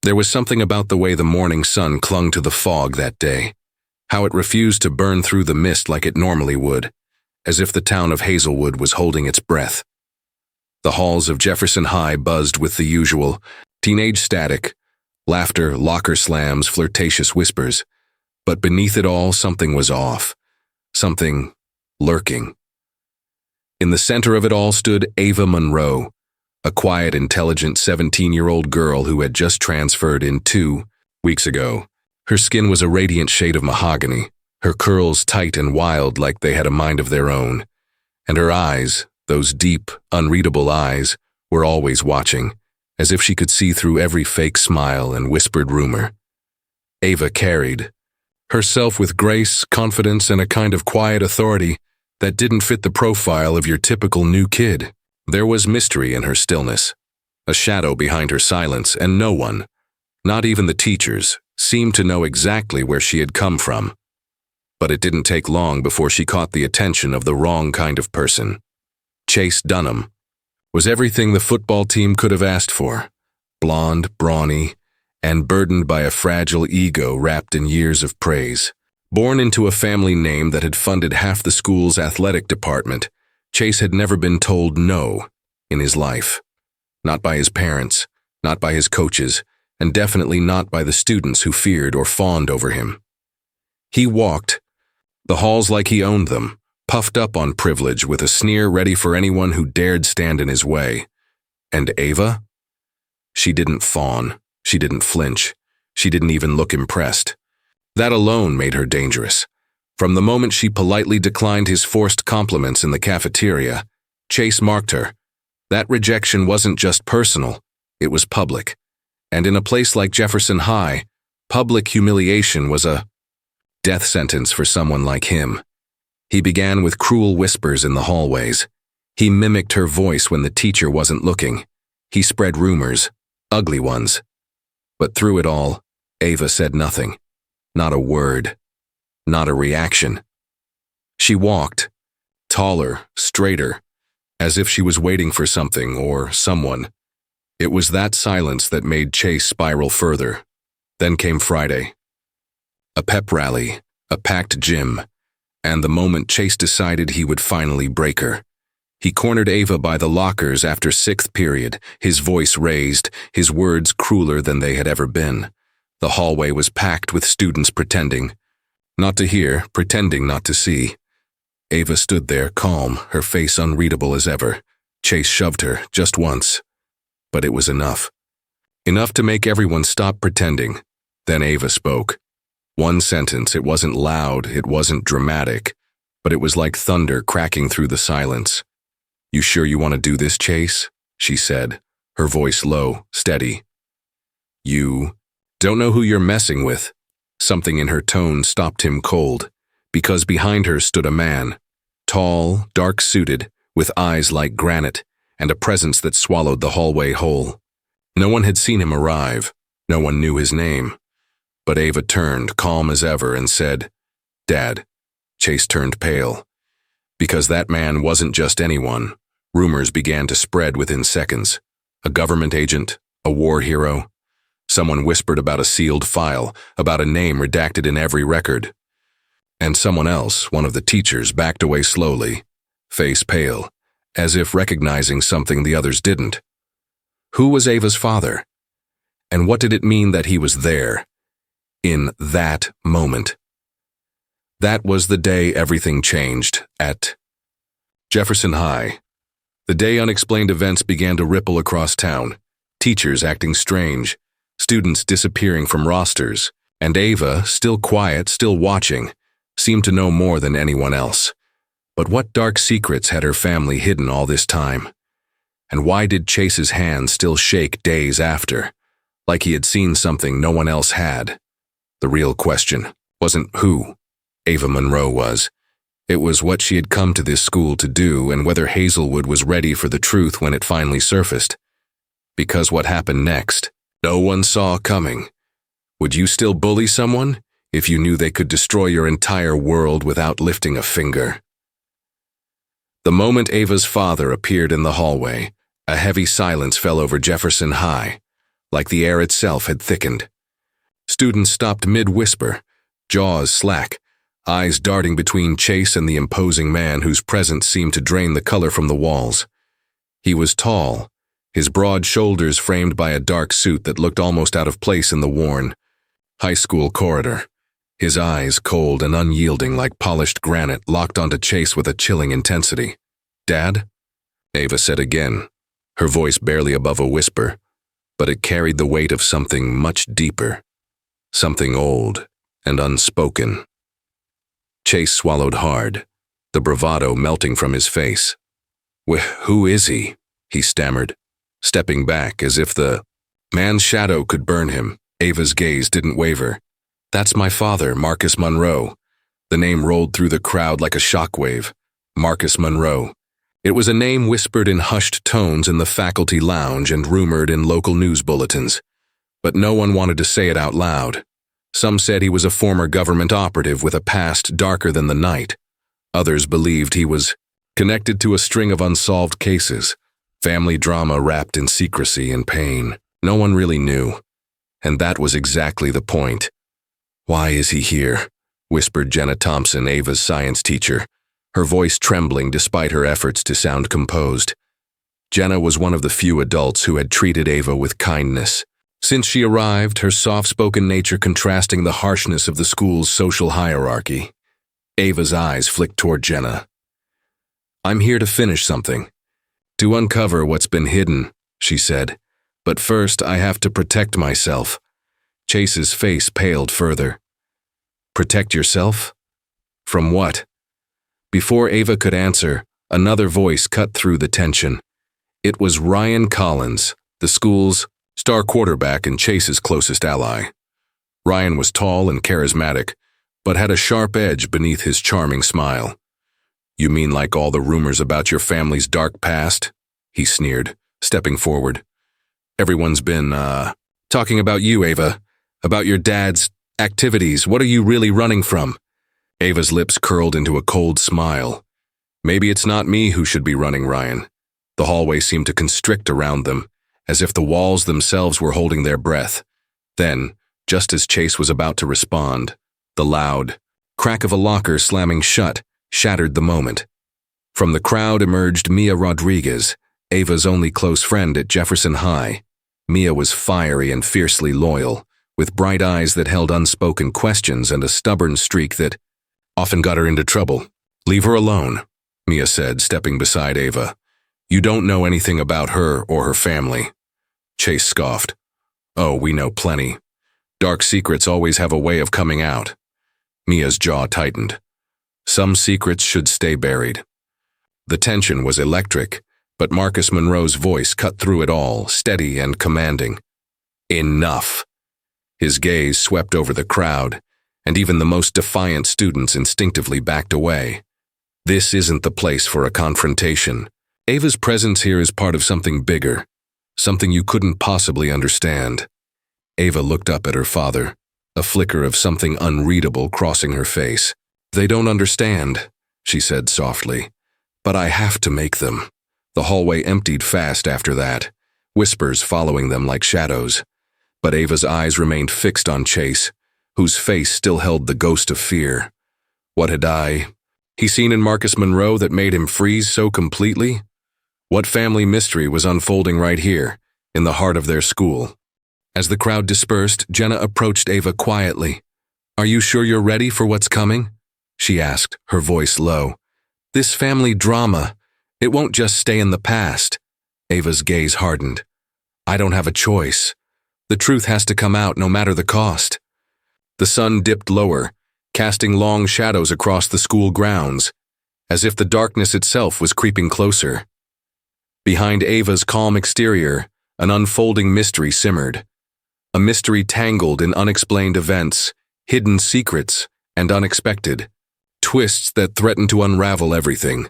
There was something about the way the morning sun clung to the fog that day, how it refused to burn through the mist like it normally would, as if the town of Hazelwood was holding its breath. The halls of Jefferson High buzzed with the usual teenage static, laughter, locker slams, flirtatious whispers, but beneath it all something was off, something lurking. In the center of it all stood Ava Monroe, a quiet, intelligent 17-year-old girl who had just transferred in 2 weeks ago. Her skin was a radiant shade of mahogany, her curls tight and wild like they had a mind of their own, and her eyes, those deep, unreadable eyes, were always watching, as if she could see through every fake smile and whispered rumor. Ava carried herself with grace, confidence, and a kind of quiet authority that didn't fit the profile of your typical new kid. There was mystery in her stillness, a shadow behind her silence, and no one, not even the teachers, seemed to know exactly where she had come from. But it didn't take long before she caught the attention of the wrong kind of person. Chase Dunham was everything the football team could have asked for, blonde, brawny, and burdened by a fragile ego wrapped in years of praise. Born into a family name that had funded half the school's athletic department, Chase had never been told no in his life. Not by his parents, not by his coaches, and definitely not by the students who feared or fawned over him. He walked the halls like he owned them, puffed up on privilege with a sneer ready for anyone who dared stand in his way. And Ava? She didn't fawn, she didn't flinch, she didn't even look impressed. That alone made her dangerous. From the moment she politely declined his forced compliments in the cafeteria, Chase marked her. That rejection wasn't just personal, it was public. And in a place like Jefferson High, public humiliation was a death sentence for someone like him. He began with cruel whispers in the hallways. He mimicked her voice when the teacher wasn't looking. He spread rumors, ugly ones. But through it all, Ava said nothing. Not a word. Not a reaction. She walked, taller, straighter, as if she was waiting for something or someone. It was that silence that made Chase spiral further. Then came Friday. A pep rally, a packed gym, and the moment Chase decided he would finally break her. He cornered Ava by the lockers after 6th period, his voice raised, his words crueler than they had ever been. The hallway was packed with students pretending not to hear, pretending not to see. Ava stood there, calm, her face unreadable as ever. Chase shoved her, just once. But it was enough. Enough to make everyone stop pretending. Then Ava spoke. One sentence, it wasn't loud, it wasn't dramatic, but it was like thunder cracking through the silence. "You sure you want to do this, Chase?" she said, her voice low, steady. "You don't know who you're messing with." Something in her tone stopped him cold, because behind her stood a man, tall, dark-suited, with eyes like granite, and a presence that swallowed the hallway whole. No one had seen him arrive, no one knew his name. But Ava turned, calm as ever, and said, "Dad." Chase turned pale. Because that man wasn't just anyone. Rumors began to spread within seconds. A government agent, a war hero. Someone whispered about a sealed file, about a name redacted in every record. And someone else, one of the teachers, backed away slowly, face pale, as if recognizing something the others didn't. Who was Ava's father? And what did it mean that he was there, in that moment? That was the day everything changed, at Jefferson High. The day unexplained events began to ripple across town, teachers acting strange, students disappearing from rosters, and Ava, still quiet, still watching, seemed to know more than anyone else. But what dark secrets had her family hidden all this time? And why did Chase's hand still shake days after, like he had seen something no one else had? The real question wasn't who Ava Monroe was. It was what she had come to this school to do and whether Hazelwood was ready for the truth when it finally surfaced. Because what happened next, no one saw coming. Would you still bully someone if you knew they could destroy your entire world without lifting a finger? The moment Ava's father appeared in the hallway, a heavy silence fell over Jefferson High, like the air itself had thickened. Students stopped mid-whisper, jaws slack, eyes darting between Chase and the imposing man whose presence seemed to drain the color from the walls. He was tall, his broad shoulders framed by a dark suit that looked almost out of place in the worn high school corridor. His eyes, cold and unyielding like polished granite, locked onto Chase with a chilling intensity. "Dad?" Ava said again, her voice barely above a whisper, but it carried the weight of something much deeper, something old and unspoken. Chase swallowed hard, the bravado melting from his face. "Who is he?" he stammered, stepping back as if the man's shadow could burn him. Ava's gaze didn't waver. "That's my father, Marcus Monroe." The name rolled through the crowd like a shockwave. Marcus Monroe. It was a name whispered in hushed tones in the faculty lounge and rumored in local news bulletins. But no one wanted to say it out loud. Some said he was a former government operative with a past darker than the night. Others believed he was connected to a string of unsolved cases, family drama wrapped in secrecy and pain. No one really knew. And that was exactly the point. "Why is he here?" whispered Jenna Thompson, Ava's science teacher, her voice trembling despite her efforts to sound composed. Jenna was one of the few adults who had treated Ava with kindness. Since she arrived, her soft-spoken nature contrasting the harshness of the school's social hierarchy. Ava's eyes flicked toward Jenna. "I'm here to finish something. To uncover what's been hidden," she said. "But first, I have to protect myself." Chase's face paled further. "Protect yourself? From what?" Before Ava could answer, another voice cut through the tension. It was Ryan Collins, the school's star quarterback and Chase's closest ally. Ryan was tall and charismatic, but had a sharp edge beneath his charming smile. "You mean like all the rumors about your family's dark past?" he sneered, stepping forward. "Everyone's been, talking about you, Ava. About your dad's activities. What are you really running from?" Ava's lips curled into a cold smile. "Maybe it's not me who should be running, Ryan." The hallway seemed to constrict around them, as if the walls themselves were holding their breath. Then, just as Chase was about to respond, the loud crack of a locker slamming shut shattered the moment. From the crowd emerged Mia Rodriguez, Ava's only close friend at Jefferson High. Mia was fiery and fiercely loyal, with bright eyes that held unspoken questions and a stubborn streak that often got her into trouble. "Leave her alone," Mia said, stepping beside Ava. "You don't know anything about her or her family." Chase scoffed. "Oh, we know plenty. Dark secrets always have a way of coming out." Mia's jaw tightened. Some secrets should stay buried. The tension was electric, but Marcus Monroe's voice cut through it all, steady and commanding. "Enough." His gaze swept over the crowd, and even the most defiant students instinctively backed away. "This isn't the place for a confrontation. Ava's presence here is part of something bigger, something you couldn't possibly understand." Ava looked up at her father, a flicker of something unreadable crossing her face. "They don't understand," she said softly, "but I have to make them." The hallway emptied fast after that, whispers following them like shadows. But Ava's eyes remained fixed on Chase, whose face still held the ghost of fear. What had he seen in Marcus Monroe that made him freeze so completely? What family mystery was unfolding right here, in the heart of their school? As the crowd dispersed, Jenna approached Ava quietly. "Are you sure you're ready for what's coming?" she asked, her voice low. "This family drama, it won't just stay in the past." Ava's gaze hardened. "I don't have a choice. The truth has to come out no matter the cost." The sun dipped lower, casting long shadows across the school grounds, as if the darkness itself was creeping closer. Behind Ava's calm exterior, an unfolding mystery simmered. A mystery tangled in unexplained events, hidden secrets, and unexpected twists that threatened to unravel everything.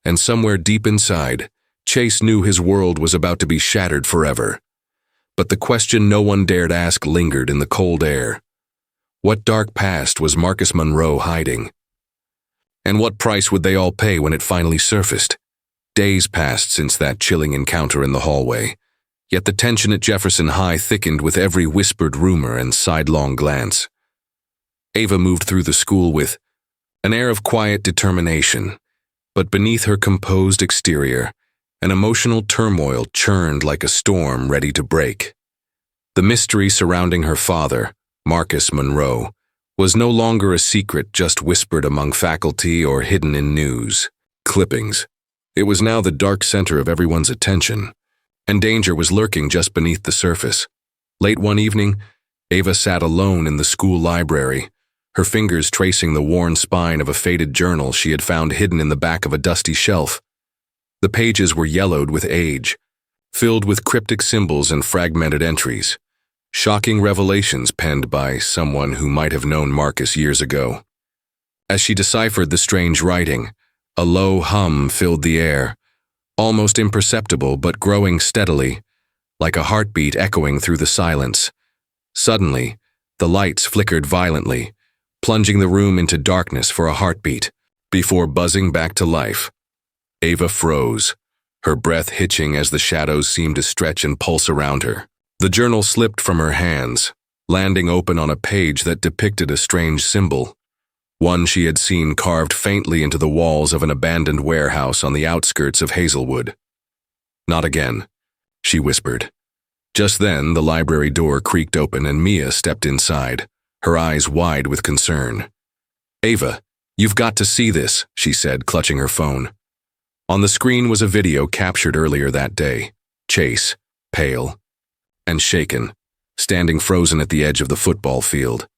And somewhere deep inside, Chase knew his world was about to be shattered forever. But the question no one dared ask lingered in the cold air. What dark past was Marcus Monroe hiding? And what price would they all pay when it finally surfaced? Days passed since that chilling encounter in the hallway, Yet the tension at Jefferson High thickened with every whispered rumor and sidelong glance. Ava moved through the school with an air of quiet determination, but beneath her composed exterior, an emotional turmoil churned like a storm ready to break. The mystery surrounding her father, Marcus Monroe, was no longer a secret just whispered among faculty or hidden in news clippings. It was now the dark center of everyone's attention, and danger was lurking just beneath the surface. Late one evening, Ava sat alone in the school library, her fingers tracing the worn spine of a faded journal she had found hidden in the back of a dusty shelf. The pages were yellowed with age, filled with cryptic symbols and fragmented entries, shocking revelations penned by someone who might have known Marcus years ago. As she deciphered the strange writing, a low hum filled the air, almost imperceptible but growing steadily, like a heartbeat echoing through the silence. Suddenly, the lights flickered violently, plunging the room into darkness for a heartbeat, before buzzing back to life. Ava froze, her breath hitching as the shadows seemed to stretch and pulse around her. The journal slipped from her hands, landing open on a page that depicted a strange symbol, one she had seen carved faintly into the walls of an abandoned warehouse on the outskirts of Hazelwood. "Not again," she whispered. Just then, the library door creaked open and Mia stepped inside, her eyes wide with concern. "Ava, you've got to see this," she said, clutching her phone. On the screen was a video captured earlier that day. Chase, pale and shaken, standing frozen at the edge of the football field.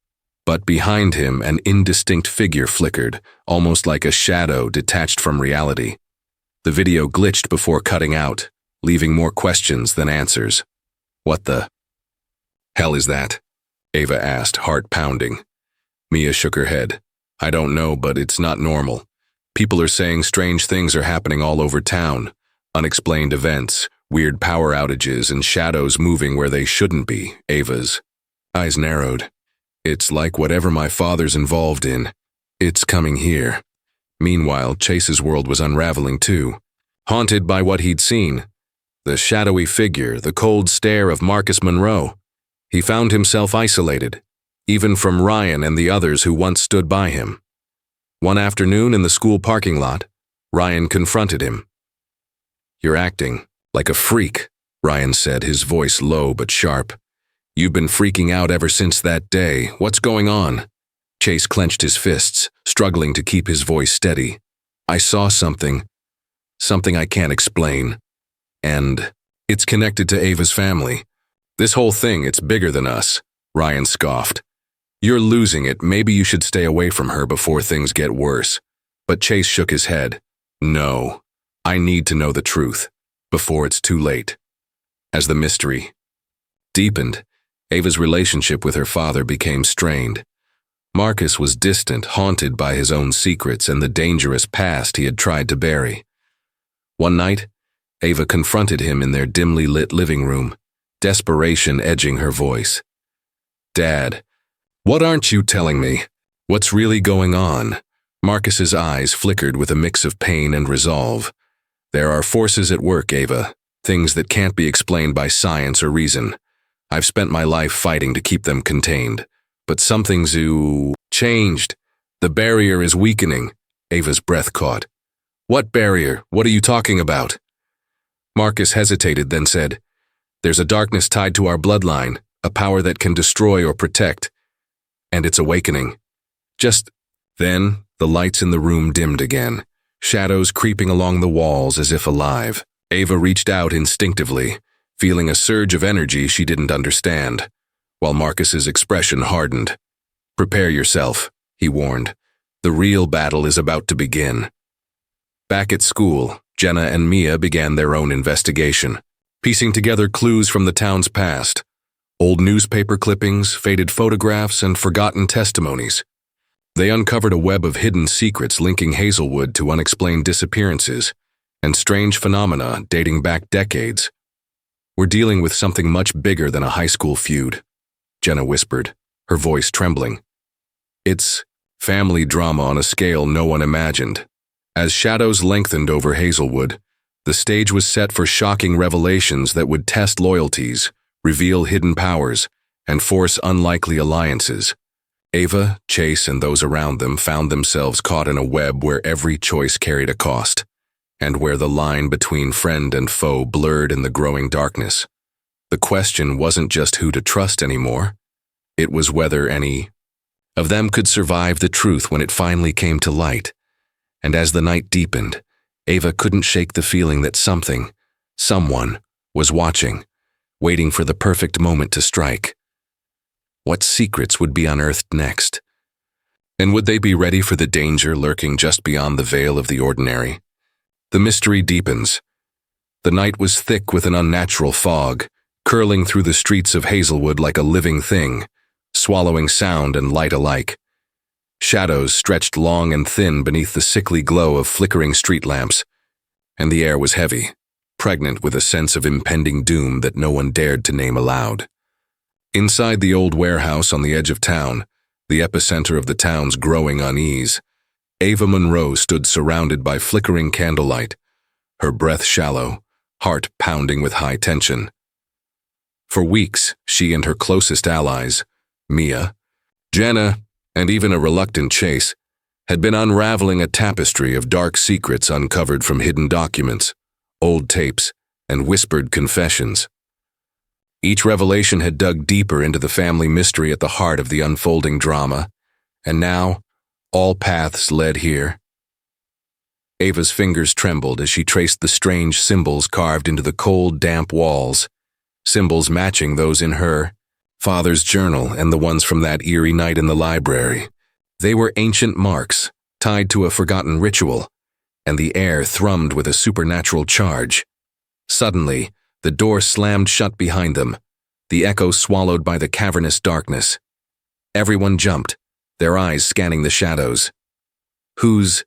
But behind him, an indistinct figure flickered, almost like a shadow detached from reality. The video glitched before cutting out, leaving more questions than answers. "What the hell is that?" Ava asked, heart pounding. Mia shook her head. "I don't know, but it's not normal. People are saying strange things are happening all over town. Unexplained events, weird power outages, and shadows moving where they shouldn't be." Ava's eyes narrowed. "It's like whatever my father's involved in, it's coming here." Meanwhile, Chase's world was unraveling too. Haunted by what he'd seen, the shadowy figure, the cold stare of Marcus Monroe, he found himself isolated, even from Ryan and the others who once stood by him. One afternoon in the school parking lot, Ryan confronted him. "You're acting like a freak," Ryan said, his voice low but sharp. "You've been freaking out ever since that day. What's going on?" Chase clenched his fists, struggling to keep his voice steady. "I saw something I can't explain. And it's connected to Ava's family. This whole thing, it's bigger than us," Ryan scoffed. "You're losing it. Maybe you should stay away from her before things get worse." But Chase shook his head. "No, I need to know the truth, before it's too late." As the mystery deepened, Ava's relationship with her father became strained. Marcus was distant, haunted by his own secrets and the dangerous past he had tried to bury. One night, Ava confronted him in their dimly lit living room, desperation edging her voice. "Dad, what aren't you telling me? What's really going on?" Marcus's eyes flickered with a mix of pain and resolve. "There are forces at work, Ava, things that can't be explained by science or reason. I've spent my life fighting to keep them contained, but something's changed. The barrier is weakening." Ava's breath caught. "What barrier? What are you talking about?" Marcus hesitated, then said, "There's a darkness tied to our bloodline, a power that can destroy or protect, and it's awakening." Just then, the lights in the room dimmed again, shadows creeping along the walls as if alive. Ava reached out instinctively, feeling a surge of energy she didn't understand, while Marcus's expression hardened. "Prepare yourself," he warned. "The real battle is about to begin." Back at school, Jenna and Mia began their own investigation, piecing together clues from the town's past. Old newspaper clippings, faded photographs, and forgotten testimonies. They uncovered a web of hidden secrets linking Hazelwood to unexplained disappearances and strange phenomena dating back decades. "We're dealing with something much bigger than a high school feud," Jenna whispered, her voice trembling. "It's family drama on a scale no one imagined." As shadows lengthened over Hazelwood, The stage was set for shocking revelations that would test loyalties, reveal hidden powers, and force unlikely alliances. Ava, Chase, and those around them found themselves caught in a web where every choice carried a cost, and where the line between friend and foe blurred in the growing darkness. The question wasn't just who to trust anymore. It was whether any of them could survive the truth when it finally came to light. And as the night deepened, Ava couldn't shake the feeling that someone, was watching, waiting for the perfect moment to strike. What secrets would be unearthed next? And would they be ready for the danger lurking just beyond the veil of the ordinary? The mystery deepens. The night was thick with an unnatural fog, curling through the streets of Hazelwood like a living thing, swallowing sound and light alike. Shadows stretched long and thin beneath the sickly glow of flickering street lamps, and the air was heavy, pregnant with a sense of impending doom that no one dared to name aloud. Inside the old warehouse on the edge of town, the epicenter of the town's growing unease, Ava Monroe stood surrounded by flickering candlelight, her breath shallow, heart pounding with high tension. For weeks, she and her closest allies, Mia, Jenna, and even a reluctant Chase, had been unraveling a tapestry of dark secrets uncovered from hidden documents, old tapes, and whispered confessions. Each revelation had dug deeper into the family mystery at the heart of the unfolding drama, and now, all paths led here. Ava's fingers trembled as she traced the strange symbols carved into the cold, damp walls, symbols matching those in her father's journal and the ones from that eerie night in the library. They were ancient marks, tied to a forgotten ritual, and the air thrummed with a supernatural charge. Suddenly, the door slammed shut behind them, the echo swallowed by the cavernous darkness. Everyone jumped, their eyes scanning the shadows. "Who's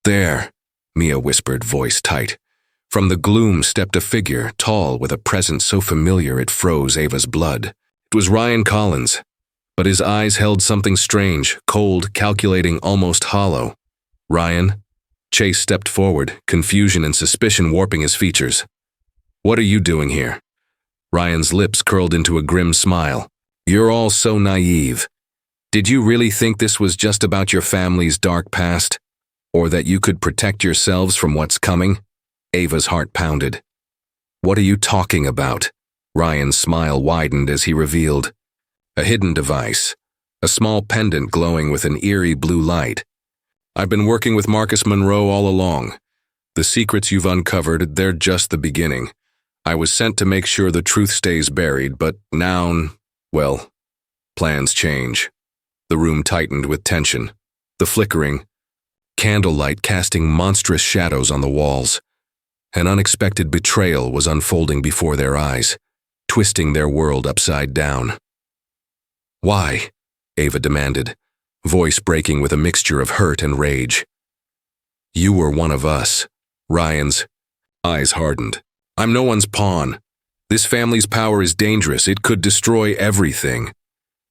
there?" Mia whispered, voice tight. From the gloom stepped a figure, tall, with a presence so familiar it froze Ava's blood. It was Ryan Collins, but his eyes held something strange, cold, calculating, almost hollow. "Ryan?" Chase stepped forward, confusion and suspicion warping his features. "What are you doing here?" Ryan's lips curled into a grim smile. "You're all so naive. Did you really think this was just about your family's dark past? Or that you could protect yourselves from what's coming?" Ava's heart pounded. "What are you talking about?" Ryan's smile widened as he revealed a hidden device, a small pendant glowing with an eerie blue light. "I've been working with Marcus Monroe all along. The secrets you've uncovered, they're just the beginning. I was sent to make sure the truth stays buried, but now, well, plans change." The room tightened with tension, the flickering candlelight casting monstrous shadows on the walls. An unexpected betrayal was unfolding before their eyes, twisting their world upside down. "Why?" Ava demanded, voice breaking with a mixture of hurt and rage. "You were one of us." Ryan's eyes hardened. "I'm no one's pawn. This family's power is dangerous. It could destroy everything.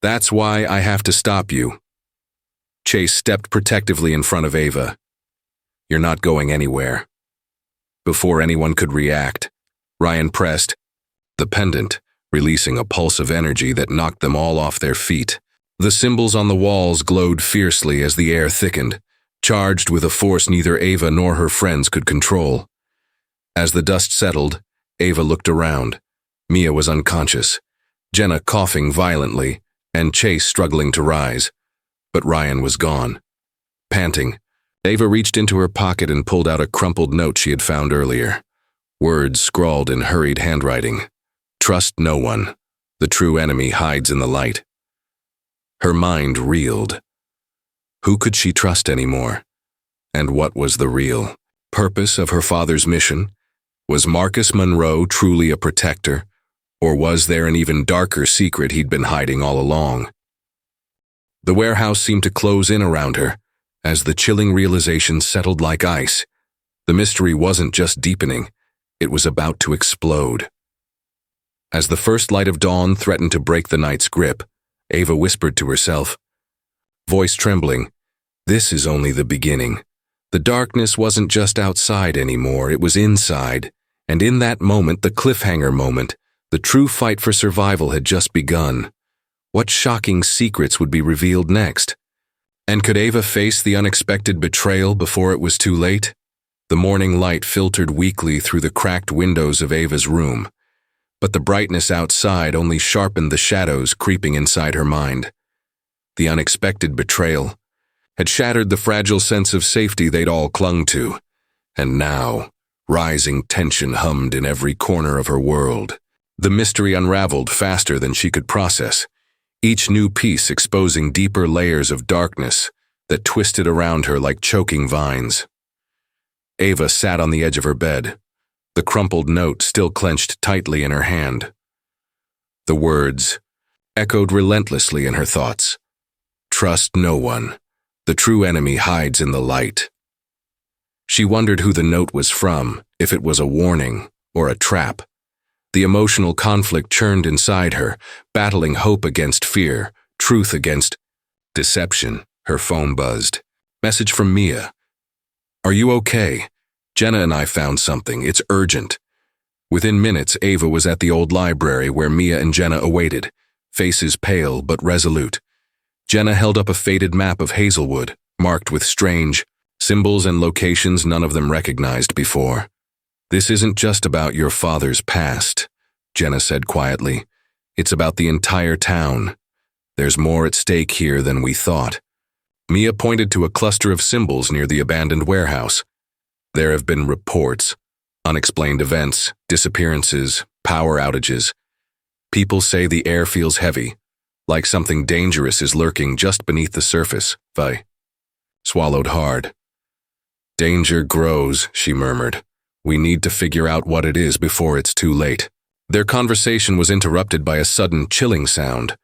That's why I have to stop you." Chase stepped protectively in front of Ava. "You're not going anywhere." Before anyone could react, Ryan pressed the pendant, releasing a pulse of energy that knocked them all off their feet. The symbols on the walls glowed fiercely as the air thickened, charged with a force neither Ava nor her friends could control. As the dust settled, Ava looked around. Mia was unconscious, Jenna coughing violently, and Chase struggling to rise. But Ryan was gone. Panting, Ava reached into her pocket and pulled out a crumpled note she had found earlier. Words scrawled in hurried handwriting. "Trust no one. The true enemy hides in the light." Her mind reeled. Who could she trust anymore? And what was the real purpose of her father's mission? Was Marcus Monroe truly a protector, or was there an even darker secret he'd been hiding all along? The warehouse seemed to close in around her, as the chilling realization settled like ice. The mystery wasn't just deepening, it was about to explode. As the first light of dawn threatened to break the night's grip, Ava whispered to herself, voice trembling, "This is only the beginning. The darkness wasn't just outside anymore, it was inside, and in that moment, the cliffhanger moment, the true fight for survival had just begun. What shocking secrets would be revealed next? And could Ava face the unexpected betrayal before it was too late? The morning light filtered weakly through the cracked windows of Ava's room, but the brightness outside only sharpened the shadows creeping inside her mind. The unexpected betrayal had shattered the fragile sense of safety they'd all clung to, and now, rising tension hummed in every corner of her world. The mystery unraveled faster than she could process, each new piece exposing deeper layers of darkness that twisted around her like choking vines. Ava sat on the edge of her bed, the crumpled note still clenched tightly in her hand. The words echoed relentlessly in her thoughts. Trust no one. The true enemy hides in the light. She wondered who the note was from, if it was a warning or a trap. The emotional conflict churned inside her, battling hope against fear, truth against deception. Her phone buzzed. Message from Mia. Are you okay? Jenna and I found something. It's urgent. Within minutes, Ava was at the old library where Mia and Jenna awaited, faces pale but resolute. Jenna held up a faded map of Hazelwood, marked with strange symbols and locations none of them recognized before. This isn't just about your father's past, Jenna said quietly. It's about the entire town. There's more at stake here than we thought. Mia pointed to a cluster of symbols near the abandoned warehouse. There have been reports, unexplained events, disappearances, power outages. People say the air feels heavy, like something dangerous is lurking just beneath the surface. Vi swallowed hard. Danger grows, she murmured. We need to figure out what it is before it's too late. Their conversation was interrupted by a sudden chilling sound,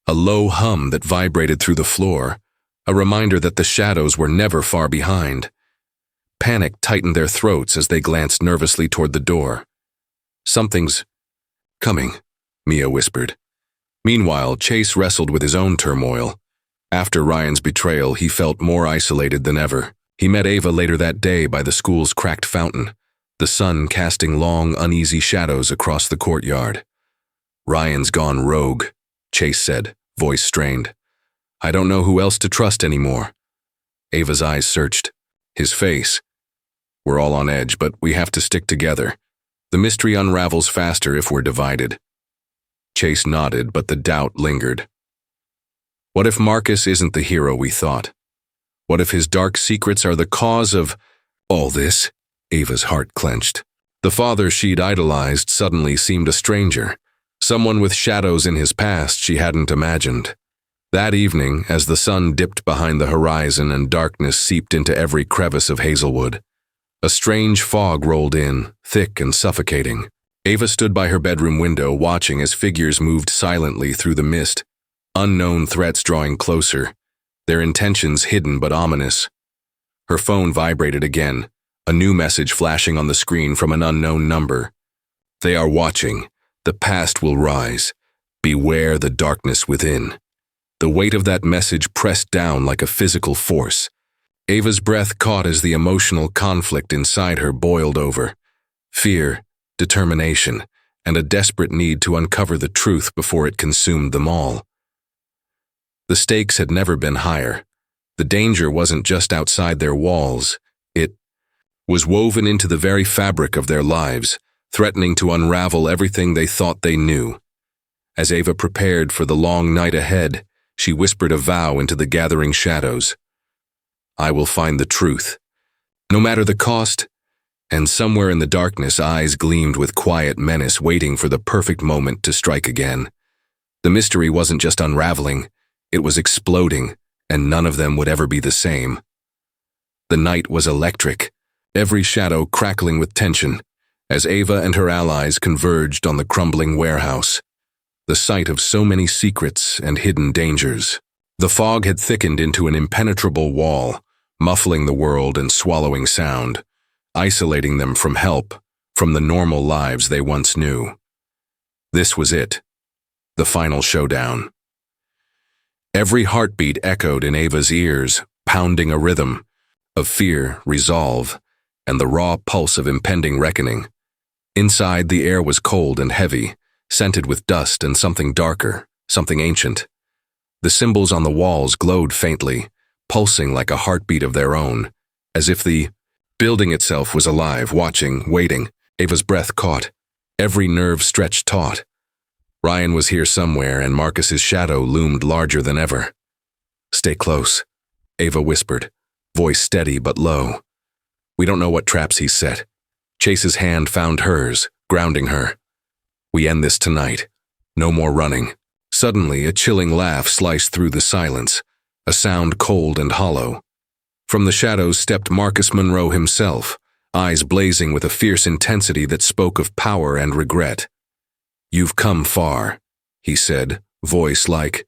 a low hum that vibrated through the floor, a reminder that the shadows were never far behind. Panic tightened their throats as they glanced nervously toward the door. Something's coming, Mia whispered. Meanwhile, Chase wrestled with his own turmoil. After Ryan's betrayal, he felt more isolated than ever. He met Ava later that day by the school's cracked fountain, the sun casting long, uneasy shadows across the courtyard. Ryan's gone rogue, Chase said, voice strained. I don't know who else to trust anymore. Ava's eyes searched. His face. We're all on edge, but we have to stick together. The mystery unravels faster if we're divided. Chase nodded, but the doubt lingered. What if Marcus isn't the hero we thought? What if his dark secrets are the cause of all this? Ava's heart clenched. The father she'd idolized suddenly seemed a stranger, someone with shadows in his past she hadn't imagined. That evening, as the sun dipped behind the horizon and darkness seeped into every crevice of Hazelwood, a strange fog rolled in, thick and suffocating. Ava stood by her bedroom window watching as figures moved silently through the mist, unknown threats drawing closer, their intentions hidden but ominous. Her phone vibrated again, a new message flashing on the screen from an unknown number. They are watching. The past will rise. Beware the darkness within. The weight of that message pressed down like a physical force. Ava's breath caught as the emotional conflict inside her boiled over. Fear, determination, and a desperate need to uncover the truth before it consumed them all. The stakes had never been higher. The danger wasn't just outside their walls. It was woven into the very fabric of their lives, threatening to unravel everything they thought they knew. As Ava prepared for the long night ahead, she whispered a vow into the gathering shadows. I will find the truth, no matter the cost. And somewhere in the darkness, eyes gleamed with quiet menace, waiting for the perfect moment to strike again. The mystery wasn't just unraveling, it was exploding, and none of them would ever be the same. The night was electric, every shadow crackling with tension, as Ava and her allies converged on the crumbling warehouse, the site of so many secrets and hidden dangers. The fog had thickened into an impenetrable wall, muffling the world and swallowing sound, isolating them from help, from the normal lives they once knew. This was it, the final showdown. Every heartbeat echoed in Ava's ears, pounding a rhythm, of fear, resolve, and the raw pulse of impending reckoning. Inside, the air was cold and heavy, scented with dust and something darker, something ancient. The symbols on the walls glowed faintly, pulsing like a heartbeat of their own, as if the building itself was alive, watching, waiting. Ava's breath caught, every nerve stretched taut. Ryan was here somewhere, and Marcus's shadow loomed larger than ever. "Stay close," Ava whispered, voice steady but low. "We don't know what traps he's set." Chase's hand found hers, grounding her. "We end this tonight. No more running." Suddenly, a chilling laugh sliced through the silence, a sound cold and hollow. From the shadows stepped Marcus Monroe himself, eyes blazing with a fierce intensity that spoke of power and regret. "You've come far," he said, voice like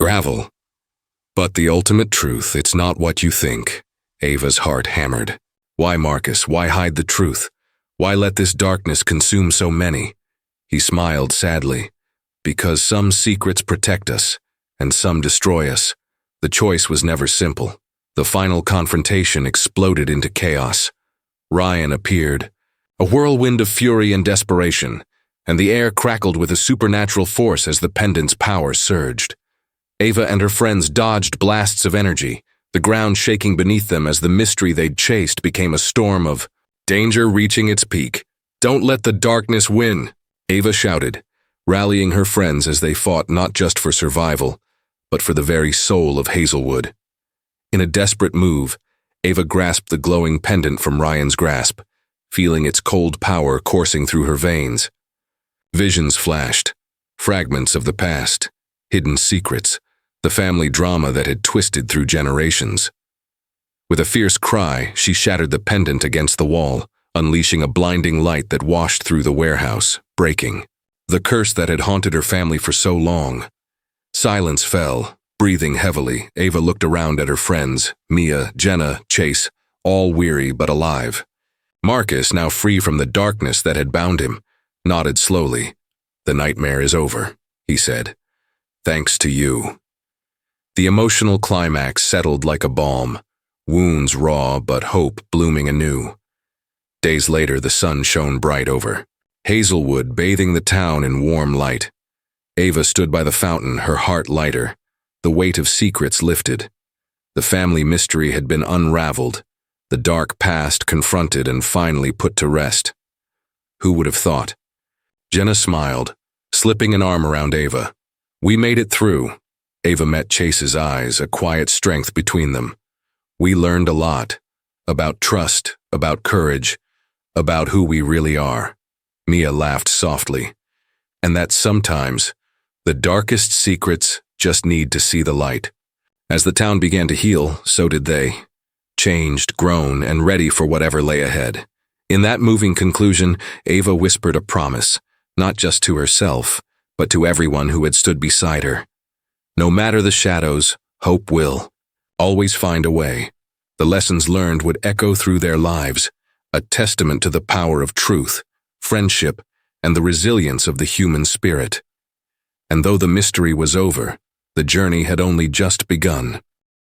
gravel. "But the ultimate truth, it's not what you think." Ava's heart hammered. Why, Marcus? Why hide the truth? Why let this darkness consume so many? He smiled sadly. "Because some secrets protect us, and some destroy us. The choice was never simple." The final confrontation exploded into chaos. Ryan appeared, a whirlwind of fury and desperation, and the air crackled with a supernatural force as the pendant's power surged. Ava and her friends dodged blasts of energy, the ground shaking beneath them as the mystery they'd chased became a storm of danger reaching its peak. "Don't let the darkness win," Ava shouted, rallying her friends as they fought not just for survival, but for the very soul of Hazelwood. In a desperate move, Ava grasped the glowing pendant from Ryan's grasp, feeling its cold power coursing through her veins. Visions flashed, fragments of the past, hidden secrets, the family drama that had twisted through generations. With a fierce cry, she shattered the pendant against the wall, unleashing a blinding light that washed through the warehouse, breaking the curse that had haunted her family for so long. Silence fell. Breathing heavily, Ava looked around at her friends, Mia, Jenna, Chase, all weary but alive. Marcus, now free from the darkness that had bound him, nodded slowly. "The nightmare is over," he said. "Thanks to you." The emotional climax settled like a balm, wounds raw but hope blooming anew. Days later, the sun shone bright over Hazelwood, bathing the town in warm light. Ava stood by the fountain, her heart lighter. The weight of secrets lifted. The family mystery had been unraveled, the dark past confronted and finally put to rest. Who would have thought? Jenna smiled, slipping an arm around Ava. "We made it through." Ava met Chase's eyes, a quiet strength between them. "We learned a lot. About trust, about courage, about who we really are." Mia laughed softly. "And that sometimes, the darkest secrets just need to see the light." As the town began to heal, so did they. Changed, grown, and ready for whatever lay ahead. In that moving conclusion, Ava whispered a promise, not just to herself, but to everyone who had stood beside her. No matter the shadows, hope will always find a way. The lessons learned would echo through their lives, a testament to the power of truth, friendship, and the resilience of the human spirit. And though the mystery was over, the journey had only just begun.